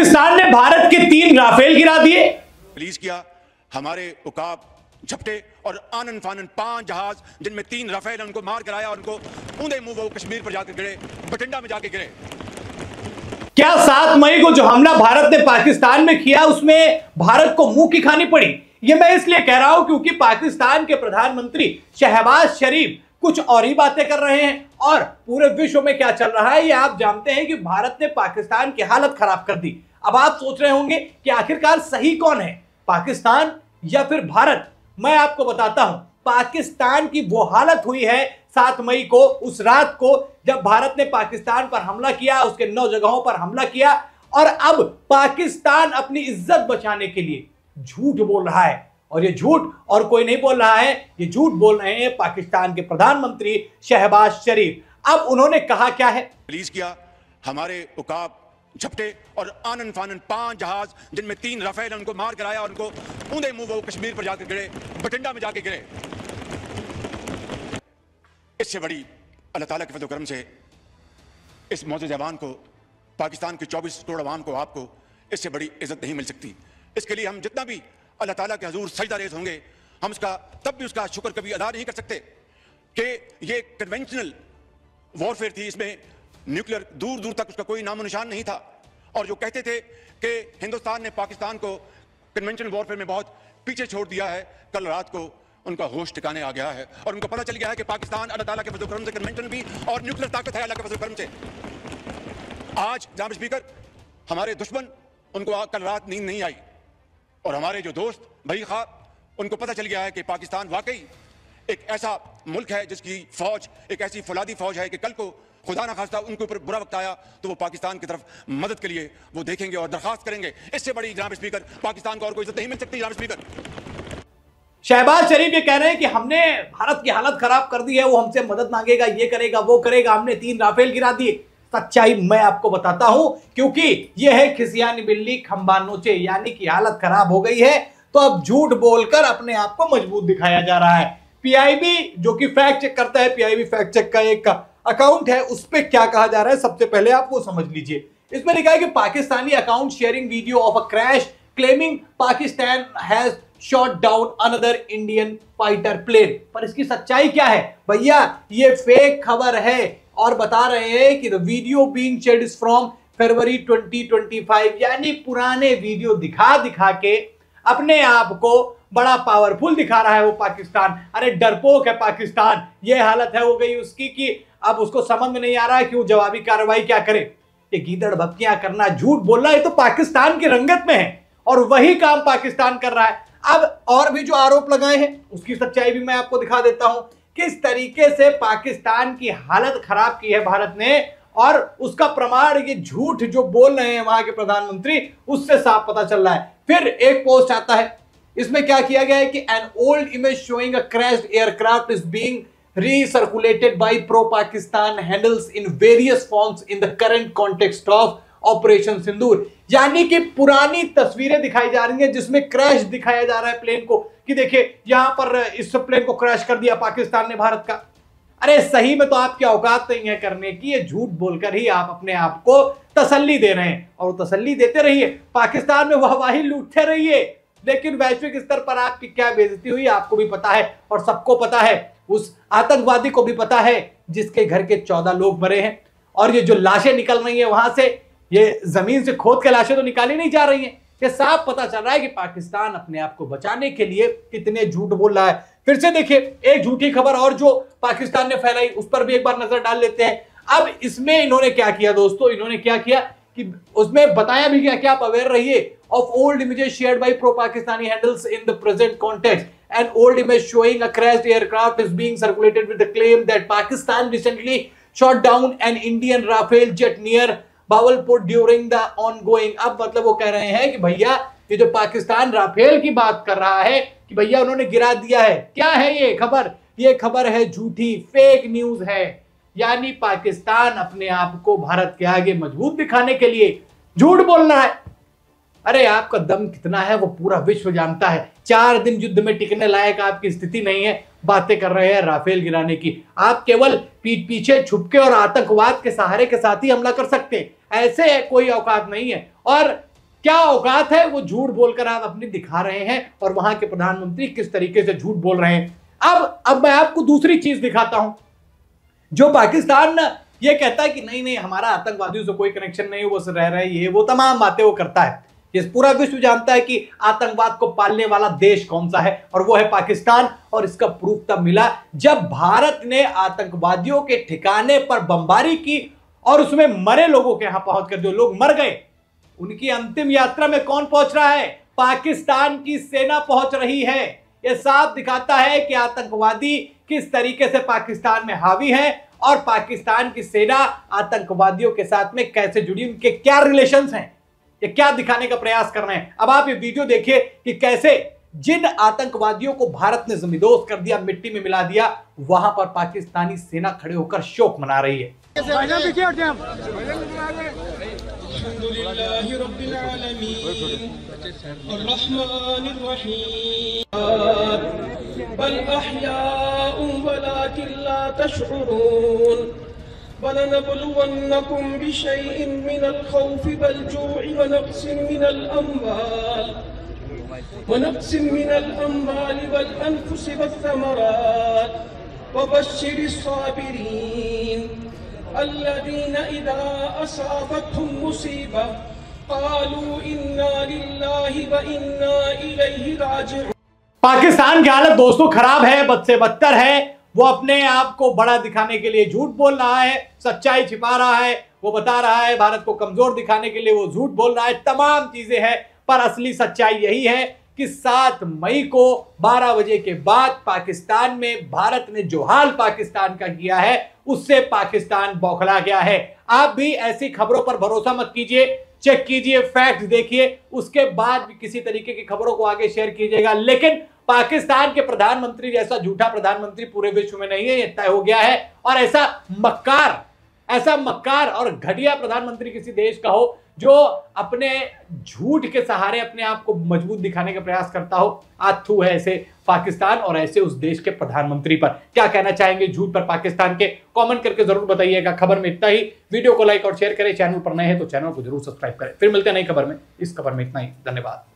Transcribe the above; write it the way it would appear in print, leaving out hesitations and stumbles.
पाकिस्तान ने भारत के 3 राफेल गिरा दिए। रिलीज किया हमारे उकाब, झपटे और आनन फानन 5 जहाज, जिनमें 3 राफेल, उनको मार गिराया और उनको ऊंधे मुंह वो कश्मीर पर जाकर गिरे, बठिंडा में जाके गिरे। क्या 7 मई को जो हमला भारत ने पाकिस्तान में किया उसमें भारत को मुंह की खानी पड़ी? ये मैं इसलिए कह रहा हूं क्योंकि पाकिस्तान के प्रधानमंत्री शहबाज शरीफ कुछ और ही बातें कर रहे हैं और पूरे विश्व में क्या चल रहा है ये आप जानते हैं कि भारत ने पाकिस्तान की हालत खराब कर दी। अब आप सोच रहे होंगे कि आखिरकार सही कौन है, पाकिस्तान या फिर भारत? मैं आपको बताता हूं, पाकिस्तान की वो हालत हुई है 7 मई को, उस रात को जब भारत ने पाकिस्तान पर हमला किया, उसके 9 जगहों पर हमला किया और अब पाकिस्तान अपनी इज्जत बचाने के लिए झूठ बोल रहा है। और ये झूठ और कोई नहीं बोल रहा है, ये झूठ बोल रहे हैं पाकिस्तान के प्रधानमंत्री शहबाज शरीफ। अब उन्होंने कहा क्या है? रिलीज किया हमारे उकाब, झपटे और आनन फानन 5 जहाज, जिनमें 3 राफेल, उनको मार गिराया और उनको ऊंधे मुंह वो कश्मीर पर जाकर गिरे, बठिंडा में जाके गिरे। इससे बड़ी अल्लाह ताला के फज़ल करम से इस मौजूद जवान को, पाकिस्तान के 24 करोड़ अवाम को, आपको इससे बड़ी इज्जत नहीं मिल सकती। इसके लिए हम जितना भी अल्लाह ताला के हजूर सजदा रेज़ होंगे, हम उसका तब भी उसका शुक्र कभी अदा नहीं कर सकते कि ये कन्वेंशनल वॉरफेयर थी, इसमें न्यूक्लियर दूर दूर तक उसका कोई नामो निशान नहीं था। और जो कहते थे कि हिंदुस्तान ने पाकिस्तान को कन्वेंशनल वॉरफेयर में बहुत पीछे छोड़ दिया है, कल रात को उनका होश ठिकाने आ गया है और उनको पता चल गया है कि पाकिस्तान अल्लाह ताला के फज़ल करम से कन्वेंशनल भी और न्यूक्लियर ताकत है अल्लाह के फज़ल करम से। आज जनाब स्पीकर, हमारे दुश्मन, उनको कल रात नींद नहीं आई और हमारे जो दोस्त भाई खा, उनको पता चल गया है कि पाकिस्तान वाकई एक ऐसा मुल्क है जिसकी फौज एक ऐसी फौलादी फौज है कि कल को खुदा ना खास्ता उनके ऊपर बुरा वक्त आया तो वो पाकिस्तान की तरफ मदद के लिए वो देखेंगे और दरखास्त करेंगे। इससे बड़ी जनाब स्पीकर पाकिस्तान को और कोई इज्जत नहीं मिल सकती। जनाब स्पीकर, शहबाज शरीफ ये कह रहे हैं कि हमने भारत की हालत खराब कर दी है, वो हमसे मदद मांगेगा, ये करेगा, वो करेगा, हमने 3 राफेल गिरा दिए। सच्चाई मैं आपको बताता हूं क्योंकि यह है खिसियानी बिल्ली खंबा नोचे, यानी कि हालत खराब हो गई है तो अब झूठ बोलकर अपने आप को मजबूत दिखाया जा रहा है। पीआईबी जो कि फैक्ट चेक करता है, पीआईबी फैक्ट चेक का एक अकाउंट है, उस पर क्या कहा जा रहा है सबसे पहले आप वो समझ लीजिए। इसमें लिखा है कि Pakistani account sharing video of a crash claiming Pakistan has shot down another Indian fighter plane. पर इसकी सच्चाई क्या है भैया? ये फेक खबर है और बता रहे हैं कि the video being shared is from February 2025, यानी पुराने वीडियो दिखा दिखा के अपने आप को बड़ा पावरफुल दिखा रहा है वो पाकिस्तान। अरे डरपोक है पाकिस्तान, ये हालत है हो गई उसकी कि अब उसको समझ में नहीं आ रहा है कि वो जवाबी कार्रवाई क्या करे। ये गीदड़ भपकियां करना, झूठ बोलना, ये तो पाकिस्तान की रंगत में है और वही काम पाकिस्तान कर रहा है। अब और भी जो आरोप लगाए हैं उसकी सच्चाई भी मैं आपको दिखा देता हूं, किस तरीके से पाकिस्तान की हालत खराब की है भारत ने, और उसका प्रमाण ये झूठ जो बोल रहे हैं वहां के प्रधानमंत्री, उससे साफ पता चल रहा है। फिर एक पोस्ट आता है, इसमें क्या किया गया है कि an old image showing a crashed aircraft is being recirculated by pro Pakistan handles in various forms in the current context of operation Sindoor. यानी कि पुरानी तस्वीरें दिखाई जा रही हैं जिसमें क्रैश दिखाया जा रहा है प्लेन को, कि देखिए यहां पर इस प्लेन को क्रैश कर दिया पाकिस्तान ने भारत का। अरे सही में तो आपकी औकात नहीं है करने की, ये झूठ बोलकर ही आप अपने आप को तसल्ली दे रहे हैं और तसल्ली देते रहिए, पाकिस्तान में वाहवाही लूटते रहिए, लेकिन वैश्विक स्तर पर आपकी क्या बेइज्जती हुई आपको भी पता है और सबको पता है, उस आतंकवादी को भी पता है जिसके घर के 14 लोग मरे हैं। और ये जो लाशें निकल रही हैं वहां से, ये जमीन से खोद के लाशें तो निकाली नहीं जा रही हैं। ये साफ पता चल रहा है कि पाकिस्तान अपने आप को बचाने के लिए कितने झूठ बोल रहा है। फिर से देखिए एक झूठी खबर और जो पाकिस्तान ने फैलाई, उस पर भी एक बार नजर डाल लेते हैं। अब इसमें इन्होंने क्या किया दोस्तों, इन्होंने क्या किया कि उसमें बताया भी क्या, आप अवेयर रहिए of old images shared by pro-Pakistani handles in the present context. An old image showing a crashed aircraft is being circulated with the claim that Pakistan recently shot down an Indian Rafale jet near Bawalpur during the ongoing। अब मतलब वो कह रहे हैं कि भैया ये जो पाकिस्तान राफेल की बात कर रहा है कि भैया उन्होंने गिरा दिया है। क्या है ये खबर? ये खबर है झूठी, फेक न्यूज है। यानी पाकिस्तान अपने आप को भारत के आगे मजबूत दिखाने के लिए झूठ बोल रहा है। अरे आपका दम कितना है वो पूरा विश्व जानता है। 4 दिन युद्ध में टिकने लायक आपकी स्थिति नहीं है, बातें कर रहे हैं राफेल गिराने की। आप केवल पीठ पीछे छुपके और आतंकवाद के सहारे के साथ ही हमला कर सकते हैं, ऐसे कोई औकात नहीं है। और क्या औकात है, वो झूठ बोलकर आप अपनी दिखा रहे हैं और वहां के प्रधानमंत्री किस तरीके से झूठ बोल रहे हैं। अब मैं आपको दूसरी चीज दिखाता हूं। जो पाकिस्तान ये कहता है कि नहीं नहीं हमारा आतंकवादियों से कोई कनेक्शन नहीं, वो रह रहे ये वो तमाम बातें वो करता है। ये पूरा विश्व जानता है कि आतंकवाद को पालने वाला देश कौन सा है, और वो है पाकिस्तान। और इसका प्रूफ तब मिला जब भारत ने आतंकवादियों के ठिकाने पर बमबारी की और उसमें मरे लोगों के यहां पहुंचकर जो लोग मर गए, उनकी अंतिम यात्रा में कौन पहुंच रहा है? पाकिस्तान की सेना पहुंच रही है। यह साफ दिखाता है कि आतंकवादी किस तरीके से पाकिस्तान में हावी है और पाकिस्तान की सेना आतंकवादियों के साथ में कैसे जुड़ी, उनके क्या रिलेशंस हैं, ये क्या दिखाने का प्रयास कर रहे हैं। अब आप ये वीडियो देखिए कि कैसे जिन आतंकवादियों को भारत ने जमींदोज कर दिया, मिट्टी में मिला दिया, वहां पर पाकिस्तानी सेना खड़े होकर शोक मना रही है। वलनबलुवन्नकुम बिशैइन मिनल खौफि वल-जू'i वनक़्सिन मिनल अम्वालि वल-अनफुसि वस्समरात वबश्शिरिस्साबिरीन अल्लज़ीना इज़ा असाबतहुम मुसीबा क़ालू इन्ना लिल्लाहि व इन्ना इलैहि राजिऊन। पाकिस्तान की हालत दोस्तों खराब है, बद से बदतर है। वो अपने आप को बड़ा दिखाने के लिए झूठ बोल रहा है, सच्चाई छिपा रहा है, वो बता रहा है भारत को कमजोर दिखाने के लिए वो झूठ बोल रहा है, तमाम चीजें हैं। पर असली सच्चाई यही है कि 7 मई को 12 बजे के बाद पाकिस्तान में भारत ने जो हाल पाकिस्तान का किया है उससे पाकिस्तान बौखला गया है। आप भी ऐसी खबरों पर भरोसा मत कीजिए, चेक कीजिए, फैक्ट देखिए, उसके बाद भी किसी तरीके की खबरों को आगे शेयर कीजिएगा। लेकिन पाकिस्तान के प्रधानमंत्री जैसा झूठा प्रधानमंत्री पूरे विश्व में नहीं है, यह तय हो गया है। और ऐसा मक्कार और घटिया प्रधानमंत्री किसी देश का हो जो अपने झूठ के सहारे अपने आप को मजबूत दिखाने का प्रयास करता हो, आथू है ऐसे पाकिस्तान और ऐसे उस देश के प्रधानमंत्री पर। क्या कहना चाहेंगे झूठ पर पाकिस्तान के, कमेंट करके जरूर बताइएगा। खबर में इतना ही। वीडियो को लाइक और शेयर करें, चैनल पर नए हैं तो चैनल को जरूर सब्सक्राइब करें। फिर मिलते हैं नई खबर में। इस खबर में इतना ही, धन्यवाद।